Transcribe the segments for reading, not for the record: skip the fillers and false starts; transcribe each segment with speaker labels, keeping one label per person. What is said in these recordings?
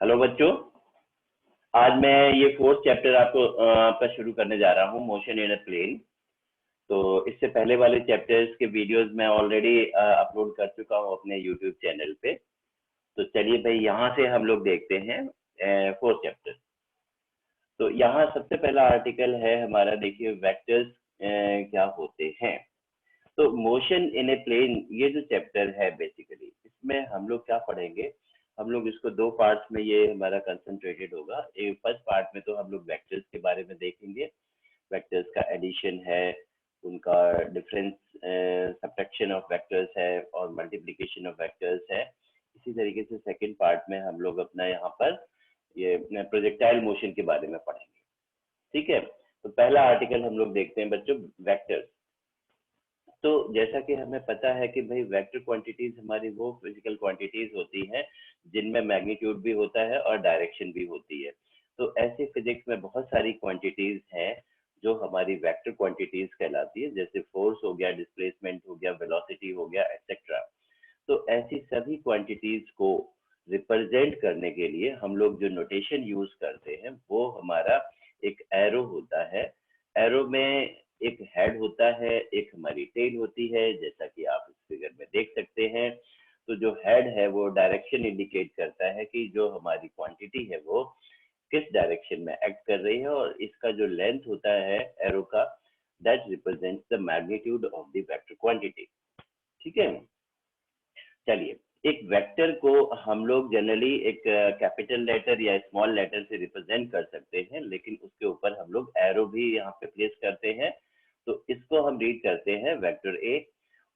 Speaker 1: Hello बच्चों। आज मैं ये फोर्थ चैप्टर आपका शुरू करने जा रहा हूँ, मोशन इन अ प्लेन। तो इससे पहले वाले चैप्टर्स के वीडियोस मैं ऑलरेडी अपलोड कर चुका हूँ अपने यूट्यूब चैनल पे। तो चलिए भाई, यहाँ से हम लोग देखते हैं फोर्थ चैप्टर। तो यहाँ सबसे पहला आर्टिकल है हमारा, देखिए वेक्टर्स क्या होते हैं। तो मोशन इन ए प्लेन, ये जो चैप्टर है बेसिकली इसमें हम लोग क्या पढ़ेंगे। हम लोग इसको दो पार्ट्स में ये हमारा कंसंट्रेटेड होगा। एक फर्स्ट पार्ट में तो हम लोग वेक्टर्स के बारे में देखेंगे, वेक्टर्स का एडिशन है, उनका डिफरेंस, सब्ट्रैक्शन ऑफ वेक्टर्स है और मल्टीप्लिकेशन ऑफ वेक्टर्स है। इसी तरीके से सेकंड पार्ट में हम लोग अपना यहाँ पर ये प्रोजेक्टाइल मोशन के बारे में पढ़ेंगे। ठीक है, तो पहला आर्टिकल हम लोग देखते हैं बच्चों, वेक्टर्स। तो जैसा कि हमें पता है कि भाई वेक्टर क्वांटिटीज हमारी वो फिजिकल क्वांटिटीज होती हैं जिनमें मैग्नीट्यूड भी होता है और डायरेक्शन भी होती है। तो ऐसे फिजिक्स में बहुत सारी क्वांटिटीज हैं जो हमारी वेक्टर क्वांटिटीज कहलाती है, जैसे फोर्स हो गया, डिस्प्लेसमेंट हो गया, वेलोसिटी हो गया, एक्सेट्रा। तो ऐसी सभी क्वांटिटीज को रिप्रेजेंट करने के लिए हम लोग जो नोटेशन यूज करते हैं वो हमारा एक एरो होता है। एरो में एक हेड होता है, एक हमारी टेल होती है, जैसा कि आप इस फिगर में देख सकते हैं। तो जो हेड है वो डायरेक्शन इंडिकेट करता है कि जो हमारी क्वांटिटी है वो किस डायरेक्शन में एक्ट कर रही है, और इसका जो लेंथ होता है एरो का, that represents the magnitude of the vector quantity. ठीक है, चलिए, एक वेक्टर को हम लोग जनरली एक कैपिटल लेटर या स्मॉल लेटर से रिप्रेजेंट कर सकते हैं, लेकिन उसके ऊपर हम लोग एरो भी यहाँ पे प्लेस करते हैं। तो इसको हम रीड करते हैं वेक्टर ए,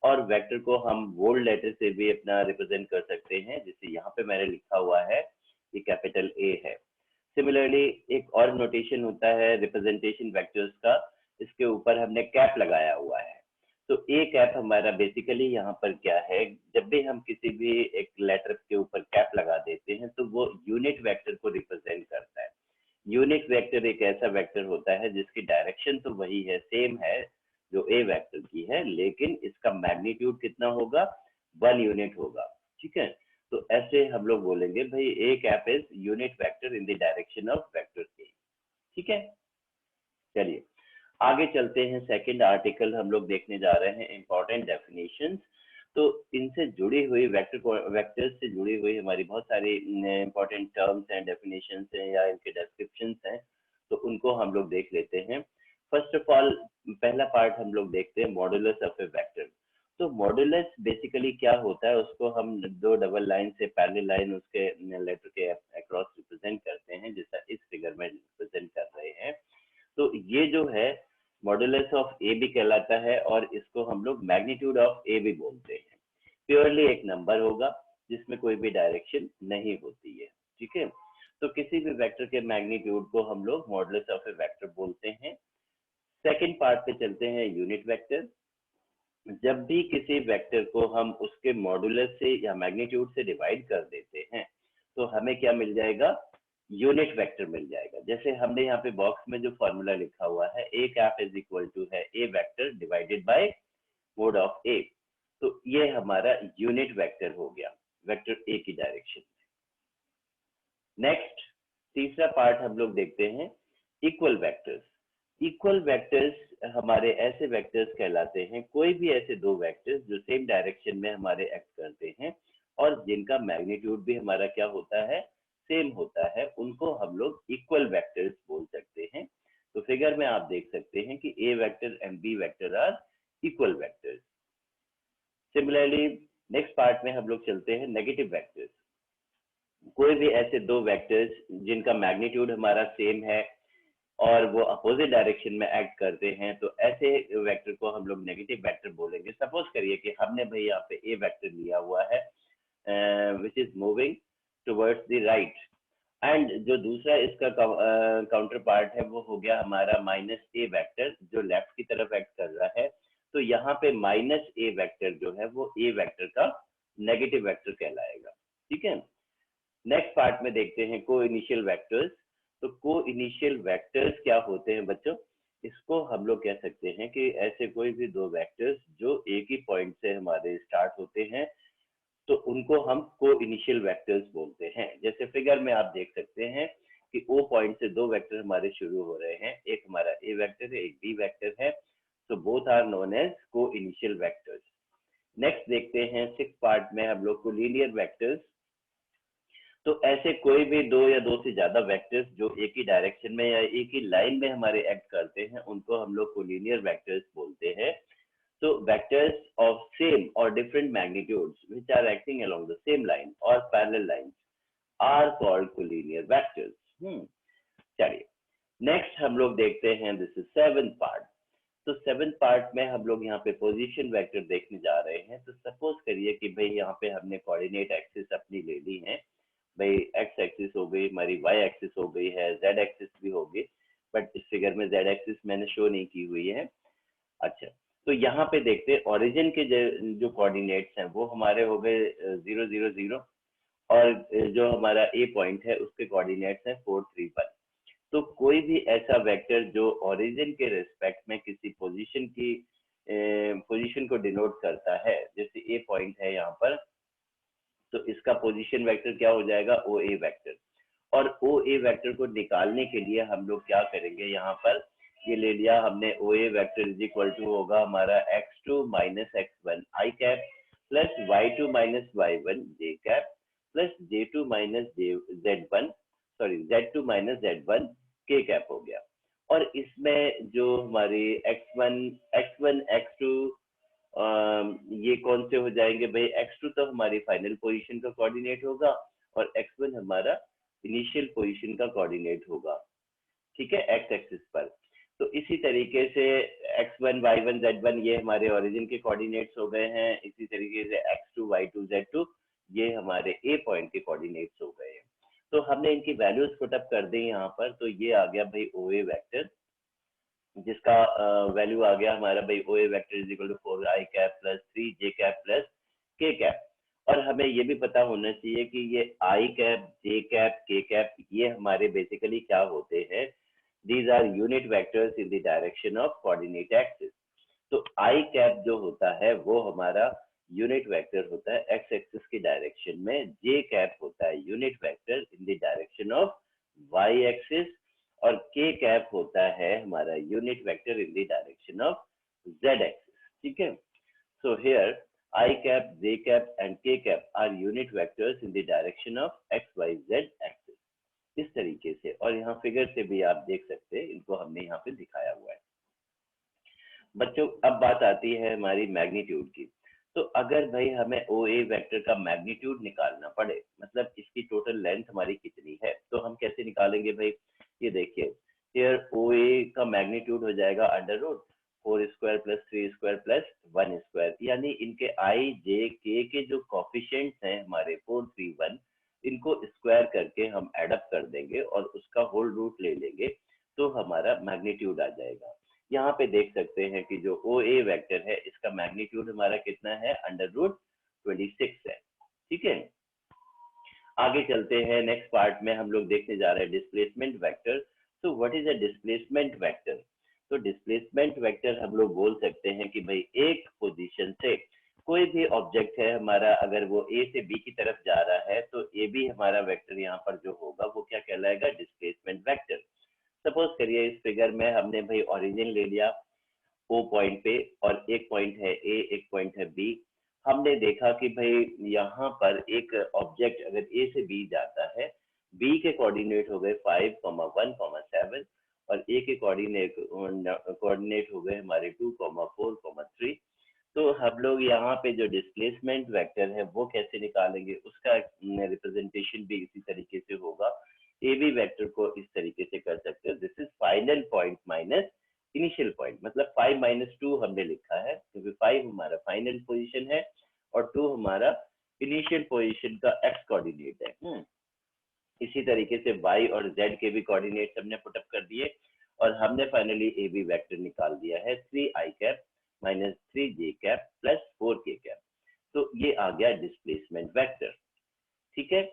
Speaker 1: और वेक्टर को हम बोल्ड लेटर से भी अपना रिप्रेजेंट कर सकते हैं, जैसे यहाँ पे मैंने लिखा हुआ है ये कैपिटल ए है। सिमिलरली एक और नोटेशन होता है रिप्रेजेंटेशन वेक्टर्स का, इसके ऊपर हमने कैप लगाया हुआ है। तो ए कैप हमारा बेसिकली यहाँ पर क्या है, जब भी हम किसी भी एक लेटर के ऊपर कैप लगा देते हैं तो वो यूनिट वेक्टर को रिप्रेजेंट करता है। यूनिट वेक्टर एक ऐसा वेक्टर होता है जिसकी डायरेक्शन तो वही है, सेम है जो ए वेक्टर की है, लेकिन इसका मैग्नीट्यूड कितना होगा, 1 यूनिट होगा। ठीक है, तो ऐसे हम लोग बोलेंगे भाई A cap is unit vector in the direction of vector A. ठीक है, चलिए आगे चलते हैं। सेकंड आर्टिकल हम लोग देखने जा रहे हैं इंपॉर्टेंट डेफिनेशंस। तो इनसे जुड़ी हुई वेक्टर्स से जुड़ी हुई हमारी बहुत सारी इंपॉर्टेंट टर्म्स हैं, डेफिनेशंस हैं या इनके डिस्क्रिप्शंस हैं, तो उनको हम लोग देख लेते हैं। फर्स्ट ऑफ ऑल पहला पार्ट हम लोग देखते हैं मॉडुलस ऑफ ए वेक्टर। तो मॉडुलस बेसिकली क्या होता है, उसको हम दो डबल लाइन से पैरेलल लाइन उसके लेटर के अक्रॉस रिप्रेजेंट करते हैं, जैसा इस फिगर में रिप्रेजेंट कर रहे हैं। तो ये जो है मॉडुलस ऑफ ए भी कहलाता है, और इसको हम लोग मैग्नीट्यूड ऑफ ए भी बोलते हैं। प्योरली एक नंबर होगा जिसमें कोई भी डायरेक्शन नहीं होती है। ठीक है, तो किसी भी वेक्टर के मैग्नीट्यूड को हम लोग मॉडुलस ऑफ ए वेक्टर बोलते हैं। सेकंड पार्ट पे चलते हैं, यूनिट वेक्टर। जब भी किसी वेक्टर को हम उसके मॉडुलस से या मैग्नीट्यूड से डिवाइड कर देते हैं तो हमें क्या मिल जाएगा, यूनिट वेक्टर मिल जाएगा। जैसे हमने यहाँ पे बॉक्स में जो फॉर्मूला लिखा हुआ है, A cap is equal to है A vector divided by mod of A. तो ये हमारा यूनिट वेक्टर हो गया वेक्टर ए की डायरेक्शन में। नेक्स्ट तीसरा पार्ट हम लोग देखते हैं, इक्वल वेक्टर्स। इक्वल वेक्टर्स हमारे ऐसे वेक्टर्स कहलाते हैं, कोई भी ऐसे दो वेक्टर्स जो सेम डायरेक्शन में हमारे एक्ट करते हैं और जिनका मैग्नीट्यूड भी हमारा क्या होता है, सेम होता है, उनको हम लोग इक्वल वेक्टर्स बोल सकते हैं। तो फिगर में आप देख सकते हैं कि A vector and B vector are equal vectors. Similarly next part में हम लोग चलते हैं नेगेटिव वेक्टर्स। कोई भी ऐसे दो वेक्टर्स जिनका मैग्नीट्यूड हमारा सेम है और वो अपोजिट डायरेक्शन में एक्ट करते हैं, तो ऐसे वेक्टर को हम लोग नेगेटिव वेक्टर बोलेंगे। सपोज करिए कि हमने भाई यहाँ पे ए वेक्टर लिया हुआ है which is moving towards the right, and जो दूसरा इसका काउंटर पार्ट है वो हो गया हमारा माइनस ए वेक्टर जो लेफ्ट की तरफ एक्ट कर रहा है। तो यहाँ पे माइनस ए वेक्टर जो है वो ए वेक्टर का नेगेटिव वेक्टर कहलाएगा। ठीक है, नेक्स्ट पार्ट में देखते हैं को इनिशियल वेक्टर्स। तो को इनिशियल वेक्टर्स क्या होते हैं बच्चों, इसको हम लोग कह सकते हैं कि ऐसे कोई भी दो वेक्टर्स जो एक ही पॉइंट से हमारे स्टार्ट होते हैं तो उनको हम को इनिशियल वेक्टर्स बोलते हैं। जैसे फिगर में आप देख सकते हैं कि ओ पॉइंट से दो वेक्टर हमारे शुरू हो रहे हैं, एक हमारा ए वेक्टर है, एक बी वेक्टर है, तो बोथ आर नोन एज को इनिशियल वेक्टर्स। नेक्स्ट देखते हैं सिक्स पार्ट में हम लोग को लीनियर वेक्टर्स। तो ऐसे कोई भी दो या दो से ज्यादा वेक्टर्स जो एक ही डायरेक्शन में या एक ही लाइन में हमारे एक्ट करते हैं उनको हम लोग कोलिनियर वेक्टर्स बोलते हैं। So vectors of same or different magnitudes which are acting along the same line or parallel lines are called collinear vectors. चलिए नेक्स्ट हम लोग देखते हैं, दिस इज सेवेंथ पार्ट। तो सेवेंथ पार्ट में हम लोग यहाँ पे पोजीशन वेक्टर देखने जा रहे हैं। तो सपोज करिए कि भाई यहाँ पे हमने कोऑर्डिनेट एक्सिस अपनी ले ली है, भाई एक्स एक्सिस हो गई हमारी, वाई एक्सिस हो गई है, जेड एक्सिस भी हो गई, बट इस फिगर में जेड एक्सिस मैंने शो नहीं की हुई है। अच्छा, तो यहाँ पे देखते हैं ओरिजिन के जो कोऑर्डिनेट्स हैं वो हमारे हो गए 0 0 0, और जो हमारा ए पॉइंट है उसके कोऑर्डिनेट्स हैं 4 3 1। तो कोई भी ऐसा वेक्टर जो ओरिजिन के रिस्पेक्ट में किसी पोजीशन को डिनोट करता है, जैसे ए पॉइंट है यहाँ पर, तो इसका पोजीशन वेक्टर क्या हो जाएगा, ओ ए वेक्टर। और ओ ए वेक्टर को निकालने के लिए हम लोग क्या करेंगे, यहाँ पर ये ले लिया हमने, O A vector is equal to होगा हमारा x2 minus x1 I cap plus y2 minus y1 J cap plus j2 minus z1 sorry z2 minus z1 K cap हो गया। और इसमें जो हमारी x1 x2 ये कौन से हो जाएंगे भाई, x2 तो हमारी फाइनल पोजीशन का कोऑर्डिनेट होगा और x1 हमारा इनिशियल पोजीशन का कोऑर्डिनेट होगा, ठीक है, एक्स एक्सिस पर। तो इसी तरीके से x1 y1 z1 ये हमारे ओरिजिन के कोऑर्डिनेट्स हो गए हैं। इसी तरीके से x2 y2 z2 ये हमारे ए पॉइंट के कोऑर्डिनेट्स हो गए हैं। तो हमने इनकी वैल्यूज पुटअप कर दी यहाँ पर, तो ये आ गया भाई ओ ए वेक्टर, जिसका वैल्यू आ गया हमारा भाई O A vector is equal to 4 I cap plus 3 J cap plus K cap. और हमें ये भी पता होना चाहिए कि ये I cap, J cap, K cap ये हमारे बेसिकली क्या होते हैं, these are unit vectors in the direction of coordinate axis। तो आई कैप जो होता है वो हमारा यूनिट वेक्टर होता है एक्स एक्सिस की डायरेक्शन में, जे कैप होता है unit vector in the direction of Y axis, और के कैप होता है हमारा unit vector in the direction of Z axis, ठीक है। So here I cap, J cap and K cap are unit vectors in the direction of X Y Z axis, इस तरीके से। और यहाँ फिगर से भी आप देख सकते हैं, इनको हमने यहाँ पे दिखाया हुआ है। बच्चों अब बात आती है हमारी मैग्नीट्यूड की। तो अगर भाई हमें ओ ए वेक्टर का मैग्नीट्यूड निकालना पड़े, मतलब इसकी टोटल लेंथ हमारी कितनी है, तो हम कैसे निकालेंगे भाई, ये देखिए हियर ओ ए का मैग्नीट्यूड हो जाएगा under root 4 square plus 3 square plus 1 square, यानी इनके आई जे के जो कॉफिशिएंट्स हैं हमारे 4 3 1, इनको स्क्वायर करके हम एडअप कर देंगे और उसका होल रूट ले लेंगे, तो हमारा मैग्नीट्यूड आ जाएगा। यहाँ पे देख सकते हैं कि जो ओ ए वेक्टर है इसका मैग्नीट्यूड हमारा कितना है, अंडर रूट 26 है, ठीक है। आगे चलते हैं, नेक्स्ट पार्ट में हम लोग देखने जा रहे हैं डिस्प्लेसमेंट वेक्टर। तो what is a displacement vector? तो डिस्प्लेसमेंट वेक्टर हम लोग बोल सकते हैं कि भाई एक पोजीशन से कोई भी ऑब्जेक्ट है हमारा, अगर वो ए से बी की तरफ जा रहा है तो ए बी हमारा वेक्टर यहाँ पर जो होगा वो क्या कहलाएगा, डिस्प्लेसमेंट वेक्टर। सपोज करिए इस फिगर में हमने भाई ओरिजिन ले लिया ओ पॉइंट पे, और एक पॉइंट है ए, एक पॉइंट है बी। हमने देखा कि भाई यहाँ पर एक ऑब्जेक्ट अगर ए से बी जाता है, बी के कोऑर्डिनेट हो गए 5, 1, 7, और ए के कोऑर्डिनेट हो गए हमारे 2, 4, 3। तो हम लोग यहाँ पे जो डिस्प्लेसमेंट वेक्टर है वो कैसे निकालेंगे, उसका रिप्रेजेंटेशन भी इसी तरीके से होगा। ए बी वेक्टर को इस तरीके से कर सकते हो, this is final point minus initial point, मतलब 5 - 2 हमने लिखा है क्योंकि 5 हमारा फाइनल पोजीशन है और 2 हमारा इनिशियल पोजीशन का एक्स कोऑर्डिनेट है। इसी तरीके से y और z के भी कोऑर्डिनेट्स हमने पुटअप कर दिए और हमने फाइनली ए बी वेक्टर निकाल दिया है 3 आई cap minus 3 J cap plus 4 के कैप। तो ये आ गया डिस्प्लेसमेंट वेक्टर, ठीक है।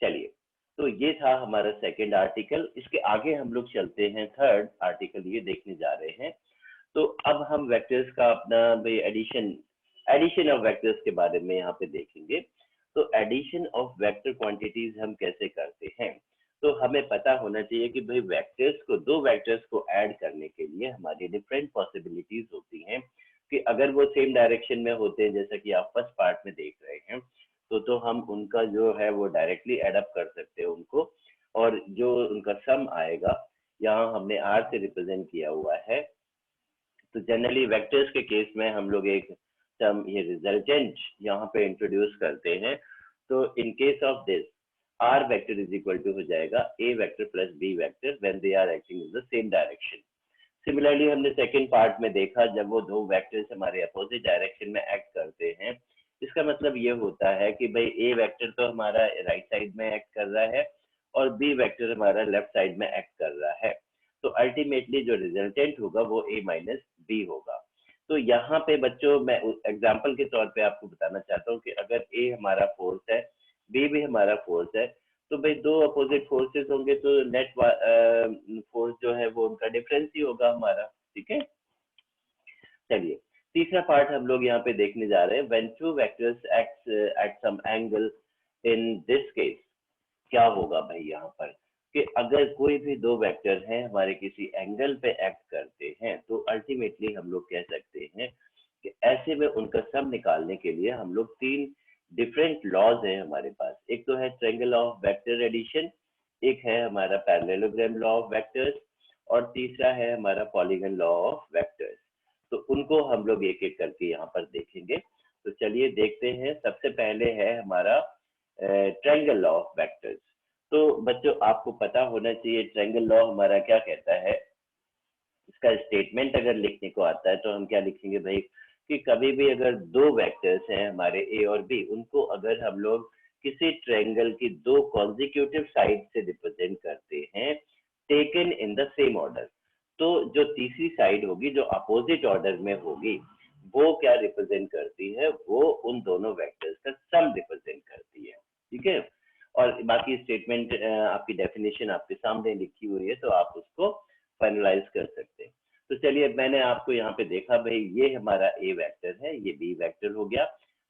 Speaker 1: चलिए, तो ये था हमारा सेकंड आर्टिकल। इसके आगे हम लोग चलते हैं, थर्ड आर्टिकल ये देखने जा रहे हैं। तो अब हम वेक्टर्स का अपना भाई एडिशन ऑफ वेक्टर्स के बारे में यहाँ पे देखेंगे। तो एडिशन ऑफ वेक्टर क्वांटिटीज हम कैसे करते हैं? तो हमें पता होना चाहिए कि भाई दो वेक्टर्स को ऐड करने के लिए हमारी डिफरेंट पॉसिबिलिटीज होती हैं कि अगर वो सेम डायरेक्शन में होते हैं, जैसा कि आप फर्स्ट पार्ट में देख रहे हैं, तो हम उनका जो है वो डायरेक्टली एड अप कर सकते हैं उनको, और जो उनका सम आएगा यहाँ हमने आर से रिप्रेजेंट किया हुआ है। तो जनरली वेक्टर्स के केस में हम लोग एक टर्म ये रिजल्टेंट यहाँ पे इंट्रोड्यूस करते हैं। तो in case of this R vector is equal to हो जाएगा A vector plus B vector when they are acting in the same direction. Similarly हमने सेकेंड पार्ट में देखा, जब वो दो वेक्टर्स हमारे अपोजिट डायरेक्शन में एक्ट करते हैं, इसका मतलब ये होता है कि भाई ए वेक्टर तो हमारा राइट साइड में एक्ट कर रहा है और बी वेक्टर हमारा लेफ्ट साइड में एक्ट कर रहा है। तो अल्टीमेटली जो रिजल्टेंट होगा वो a माइनस बी होगा। तो यहाँ पे बच्चों मैं एग्जाम्पल के तौर पे आपको बताना चाहता हूँ कि अगर a हमारा फोर्स है, b भी हमारा फोर्स है, तो भाई दो अपोजिट फोर्सेस होंगे तो नेट फोर्स जो है वो उनका डिफरेंस ही होगा हमारा। ठीक है, चलिए तीसरा पार्ट हम लोग यहाँ पे देखने जा रहे हैं। When two vectors act at some angle in this case, क्या होगा भाई यहाँ पर कि अगर कोई भी दो वेक्टर हैं हमारे किसी एंगल पे एक्ट करते हैं, तो अल्टीमेटली हम लोग कह सकते हैं कि ऐसे में उनका सम निकालने के लिए हम लोग तीन डिफरेंट लॉज हैं हमारे पास। एक तो है ट्रायंगल ऑफ वेक्टर एडिशन, एक है हमारा पैरेललोग्राम लॉ ऑफ वेक्टर्स, और तीसरा है हमारा पॉलीगन लॉ ऑफ वेक्टर्स। तो उनको हम लोग एक एक करके यहाँ पर देखेंगे। तो चलिए देखते हैं। सबसे पहले है हमारा ट्रायंगल लॉ ऑफ वेक्टर्स। तो बच्चों आपको पता होना चाहिए ट्रायंगल लॉ हमारा क्या कहता है। इसका स्टेटमेंट अगर लिखने को आता है तो हम क्या लिखेंगे भाई कि कभी भी अगर दो वेक्टर्स हैं हमारे ए और बी, उनको अगर हम लोग किसी ट्रायंगल की दो कॉन्जिक्यूटिव साइड से रिप्रेजेंट करते हैं taken in the same order, तो जो तीसरी साइड होगी जो अपोजिट ऑर्डर में होगी वो क्या रिप्रेजेंट करती है, वो उन दोनों वेक्टर्स का सम रिप्रेजेंट करती है। ठीक है, और बाकी स्टेटमेंट आपकी डेफिनेशन आपके सामने लिखी हुई है, तो आप उसको फाइनलाइज कर सकते हैं। तो चलिए मैंने आपको यहाँ पे देखा भाई ये हमारा ए वेक्टर है, ये बी वेक्टर हो गया।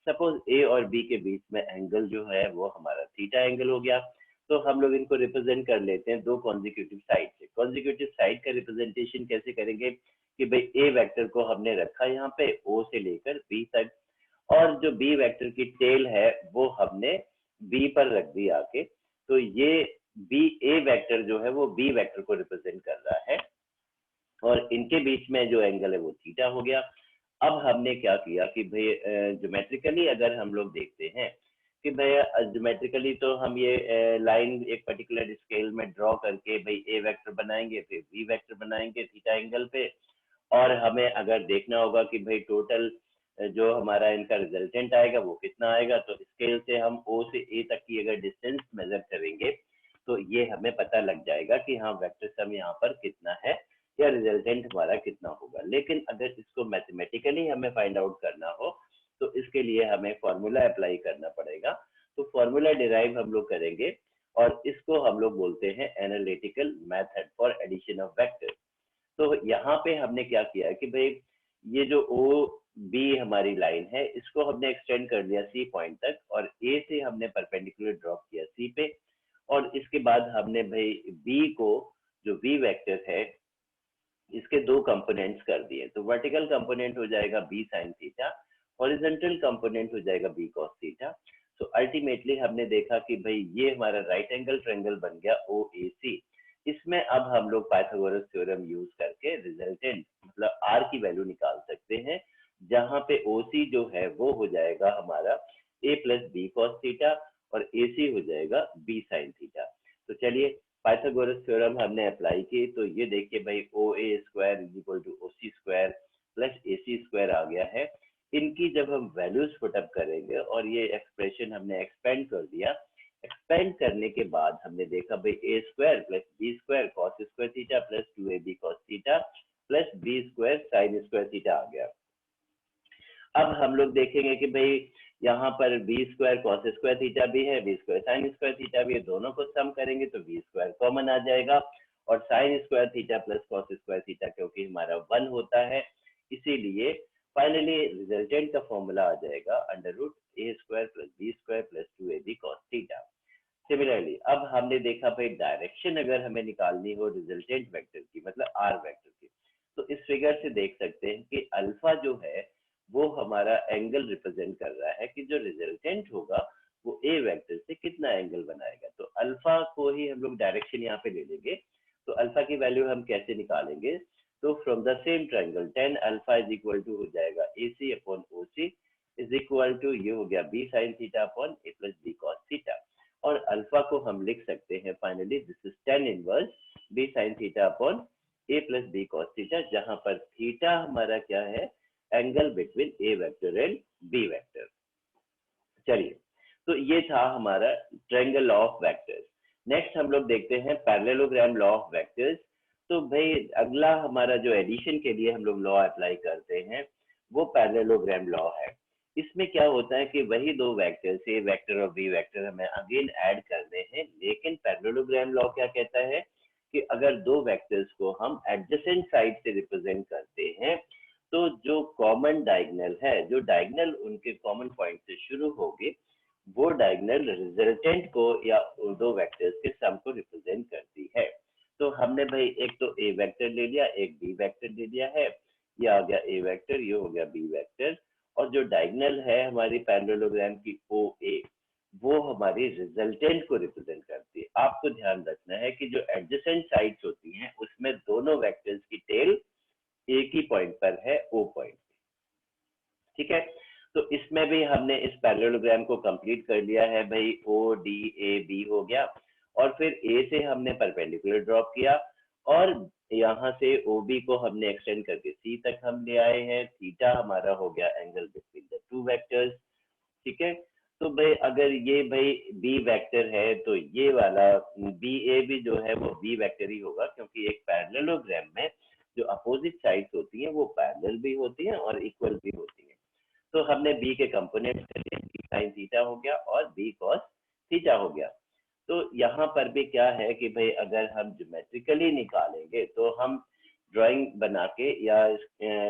Speaker 1: सपोज ए और बी के बीच में एंगल जो है वो हमारा थीटा एंगल हो गया। तो हम लोग इनको रिप्रेजेंट कर लेते हैं दो कॉन्जिक्यूटिव साइड से। कॉन्जिक्यूटिव साइड का रिप्रेजेंटेशन कैसे करेंगे कि भाई ए वेक्टर को हमने रखा यहाँ पे ओ से लेकर बी तक, और जो बी वेक्टर की टेल है वो हमने बी पर रख दी आके। तो ये बी ए वेक्टर जो है वो बी वेक्टर को रिप्रेजेंट कर रहा है, और इनके बीच में जो एंगल है वो थीटा हो गया। अब हमने क्या किया कि भाई ज्योमेट्रिकली अगर हम लोग देखते हैं कि भाई ज्योमेट्रिकली तो हम ये लाइन एक पर्टिकुलर स्केल में ड्रॉ करके भाई ए वेक्टर बनाएंगे, फिर बी वेक्टर बनाएंगे थीटा एंगल पे, और हमें अगर देखना होगा कि भाई टोटल जो हमारा इनका रिजल्टेंट आएगा वो कितना आएगा, तो स्केल से हम ओ से ए तक की अगर डिस्टेंस मेजर करेंगे तो ये हमें पता लग जाएगा कि हाँ वेक्टर सम यहाँ पर कितना है या रिजल्टेंट हमारा कितना होगा। लेकिन अगर इसको मैथमेटिकली हमें फाइंड आउट करना हो तो इसके लिए हमें फॉर्मूला अप्लाई करना पड़ेगा। तो फॉर्मूला डिराइव हम लोग करेंगे और इसको हम लोग बोलते हैं analytical method for addition of vectors. तो यहाँ पे हमने क्या किया कि भाई ये जो ओ बी हमारी लाइन है इसको हमने एक्सटेंड कर दिया सी पॉइंट तक, और ए से हमने परपेंडिकुलर ड्रॉप किया सी पे, और इसके बाद हमने भाई बी को जो बी वेक्टर है इसके दो कंपोनेंट्स कर दिए। तो वर्टिकल कंपोनेंट हो जाएगा B sine theta, horizontal component हो जाएगा बी कॉस थीटा। तो अल्टीमेटली हमने देखा कि भाई ये हमारा राइट एंगल ट्रायंगल बन गया ओ ए सी। इसमें अब हम लोग पाइथागोरस थ्योरम यूज करके रिजल्टेंट मतलब आर की वैल्यू निकाल सकते हैं, जहां पे ओ सी जो है वो हो जाएगा हमारा ए प्लस बी कॉस थीटा और ए सी हो जाएगा बी साइन थीटा। तो चलिए पाइथागोरस थ्योरम हमने अप्लाई की, तो ये देखिए भाई O A square is equal to O C square plus A C square आ गया है। इनकी जब हम वैल्यूज पुटअप करेंगे और ये एक्सप्रेशन हमने एक्सपेंड कर दिया, एक्सपेंड करने के बाद हमने देखा भाई A square plus B square cos square theta plus two A B cos theta plus B square sine square theta आ गया। अब हम लोग देखेंगे कि भाई यहाँ पर B square cos square theta भी है, B square sine square theta भी है, दोनों को सम करेंगे तो बी स्क्वायर कॉमन आ जाएगा, और sine square theta plus cos square theta क्योंकि हमारा 1 होता है, इसीलिए फाइनली रिजल्टेंट का फॉर्मूला आ जाएगा under root A square plus B square plus two A B cos theta. Similarly अब हमने देखा भाई डायरेक्शन अगर हमें निकालनी हो रिजल्टेंट वेक्टर की, मतलब आर वेक्टर की, तो इस फिगर से देख सकते हैं कि अल्फा जो है वो हमारा एंगल रिप्रेजेंट कर रहा है कि जो रिजल्टेंट होगा वो ए वेक्टर से कितना एंगल बनाएगा। तो अल्फा को ही हम लोग डायरेक्शन यहाँ पे ले लेंगे। तो अल्फा की वैल्यू हम कैसे निकालेंगे, तो from the same triangle tan alpha is equal to हो जाएगा A C upon O C is equal to ये हो गया B sine theta upon A plus B cos theta. और अल्फा को हम लिख सकते हैं finally this is tan inverse B sine theta upon A plus B cos theta, जहां पर थीटा हमारा क्या है, angle between A vector and B vector. चलिए, तो ये था हमारा triangle law of vectors. Next हम लोग देखते हैं पैरेललोग्राम लॉ ऑफ वेक्टर्स। तो भाई अगला हमारा जो एडिशन के लिए हम लोग लॉ अप्लाई करते हैं वो पैरेललोग्राम लॉ है। इसमें क्या होता है कि वही दो वेक्टर्स ए वेक्टर और बी वेक्टर हमें अगेन ऐड करने हैं, लेकिन पैरेललोग्राम लॉ क्या कहता है कि अगर दो वेक्टर्स को हम एडजेसेंट साइड से रिप्रेजेंट करते हैं तो जो कॉमन डायगोनल है, जो डायगोनल उनके कॉमन पॉइंट से शुरू होगी, वो डायगोनल रिजल्टेंट को या दो वेक्टर्स के सम को रिप्रेजेंट करती है। तो हमने भाई एक तो ए वेक्टर ले लिया, एक बी वेक्टर ले लिया है, ये आ गया ए वेक्टर, ये हो गया बी वेक्टर, और जो डायगोनल है हमारी पैरेललोग्राम की ओ ए, वो हमारी रिजल्टेंट को रिप्रेजेंट करती है। आपको ध्यान रखना है कि जो एडजेसेंट साइड्स होती हैं उसमें दोनों वेक्टर्स की टेल एक ही पॉइंट पर है, ओ पॉइंट। ठीक है, तो इसमें भी हमने इस पैरेललोग्राम को कंप्लीट कर लिया है भाई, ओ डी ए बी हो गया, और फिर ए से हमने परपेंडिकुलर ड्रॉप किया, और यहाँ से ओ बी को हमने एक्सटेंड करके सी तक हम ले आए हैं। थीटा हमारा हो गया angle between the two vectors. ठीक है, तो भाई अगर ये भाई बी वेक्टर है तो ये वाला बी ए भी जो है वो बी वेक्टर ही होगा, क्योंकि एक पैरेललोग्राम में जो अपोजिट साइड्स होती हैं वो पैरेलल भी होती हैं और इक्वल भी होती हैं। तो हमने बी के कंपोनेंट्स कर लिए, बी साइन थीटा हो गया और बी कॉस थीटा हो गया। तो यहाँ पर भी क्या है कि भाई अगर हम ज्योमेट्रिकली निकालेंगे तो हम ड्राइंग बना के या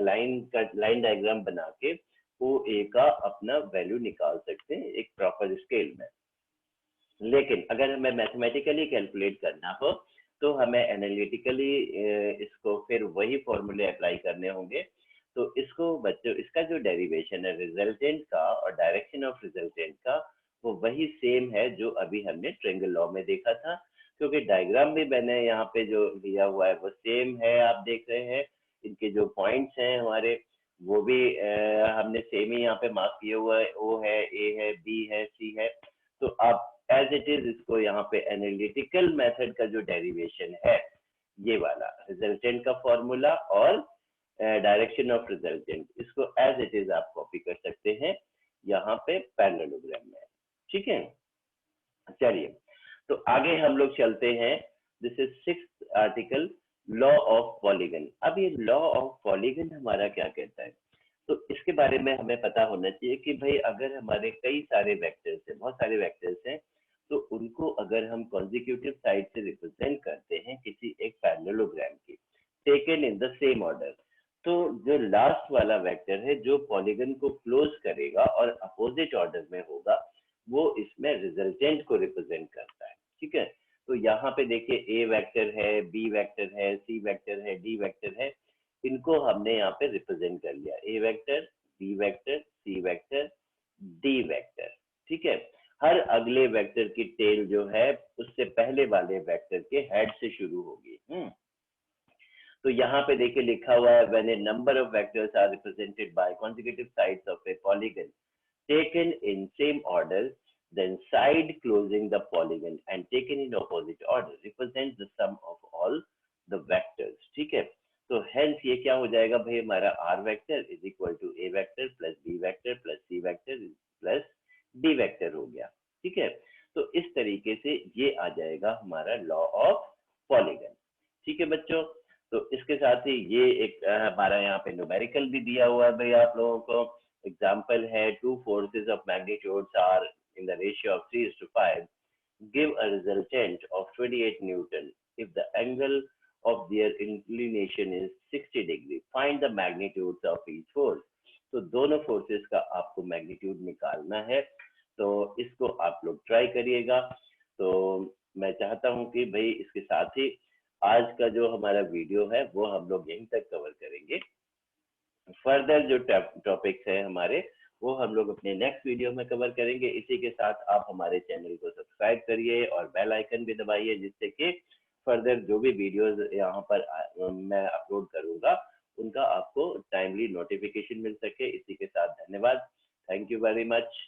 Speaker 1: लाइन डायग्राम बना के ओ ए का अपना वैल्यू निकाल सकते हैं एक प्रॉपर स्केल में। लेकिन अगर हमें मैथमेटिकली कैलकुलेट करना हो तो हमें एनालिटिकली इसको फिर वही फॉर्मूले अप्लाई करने होंगे। तो इसको बच्चों, इसका जो डेरिवेशन है रिजल्टेंट का और डायरेक्शन ऑफ रिजल्टेंट का, वो वही सेम है जो अभी हमने ट्रायंगल लॉ में देखा था, क्योंकि डायग्राम भी मैंने यहाँ पे जो लिया हुआ है वो सेम है, आप देख रहे हैं। इनके जो पॉइंट्स हैं हमारे वो भी हमने सेम ही यहाँ पे मार्क किया हुआ है, ओ है, ए है, बी है, सी है। तो आप एज इट इज इसको यहाँ पे एनालिटिकल मेथड का जो डेरिवेशन है ये वाला रिजल्टेंट का फॉर्मूला और डायरेक्शन ऑफ रिजल्टेंट, इसको एज इट इज आप कॉपी कर सकते हैं यहाँ पे पैरेललोग्राम में। ठीक है, चलिए, तो आगे हम लोग चलते हैं। This is 6th article, law of polygon. अब ये लॉ ऑफ पॉलीगन हमारा क्या कहता है, तो इसके बारे में हमें पता होना चाहिए कि भाई अगर हमारे कई सारे वेक्टर्स हैं, बहुत सारे वेक्टर्स हैं, तो उनको अगर हम कॉन्जिक्यूटिव साइड से रिप्रेजेंट करते हैं किसी एक पैरेललोग्राम की, taken in the same order, तो जो लास्ट वाला वेक्टर है जो पॉलीगन को क्लोज करेगा और अपोजिट ऑर्डर में होगा, वो इसमें रिजल्टेंट को रिप्रेजेंट करता है। ठीक है, तो यहाँ पे देखिए ए वेक्टर है, बी वेक्टर है, सी वेक्टर है, डी वेक्टर है, इनको हमने यहाँ पे रिप्रेजेंट कर लिया, ए vector, B vector, C vector, D vector. ठीक है, हर अगले वेक्टर की टेल जो है उससे पहले वाले वेक्टर के हेड से शुरू होगी। तो यहाँ पे देखिए लिखा हुआ है, when a number of vectors are represented by consecutive sides of a polygon taken in same order, then side closing the polygon and taken in opposite order represents the sum of all the vectors। ठीक है, तो hence ये क्या हो जाएगा भाई, हमारा r vector is equal to a vector plus b vector plus c vector plus d vector हो गया। ठीक है, तो इस तरीके से ये आ जाएगा हमारा लॉ ऑफ पॉलीगन। ठीक है बच्चों, तो इसके साथ ही ये एक हमारा यहाँ पे न्यूमेरिकल भी दिया हुआ है भाई आप लोगों को। एग्जाम्पल है, two forces of magnitudes are in the ratio of 3:5 give a resultant of 28 Newton if the angle of their inclination is 60 degree. Find the magnitudes of each force। तो दोनों फोर्सेस का आपको मैग्नीट्यूड निकालना है। तो इसको आप लोग ट्राई करिएगा। तो मैं चाहता हूं कि भाई इसके साथ ही आज का जो हमारा वीडियो है वो हम लोग यहीं तक कवर करेंगे। फर्दर जो टॉपिक्स है हमारे वो हम लोग अपने नेक्स्ट वीडियो में कवर करेंगे। इसी के साथ आप हमारे चैनल को सब्सक्राइब करिए और बेल आइकन भी दबाइए, जिससे कि फर्दर जो भी वीडियोस यहाँ पर मैं अपलोड करूंगा उनका आपको टाइमली नोटिफिकेशन मिल सके। इसी के साथ धन्यवाद। Thank you very much.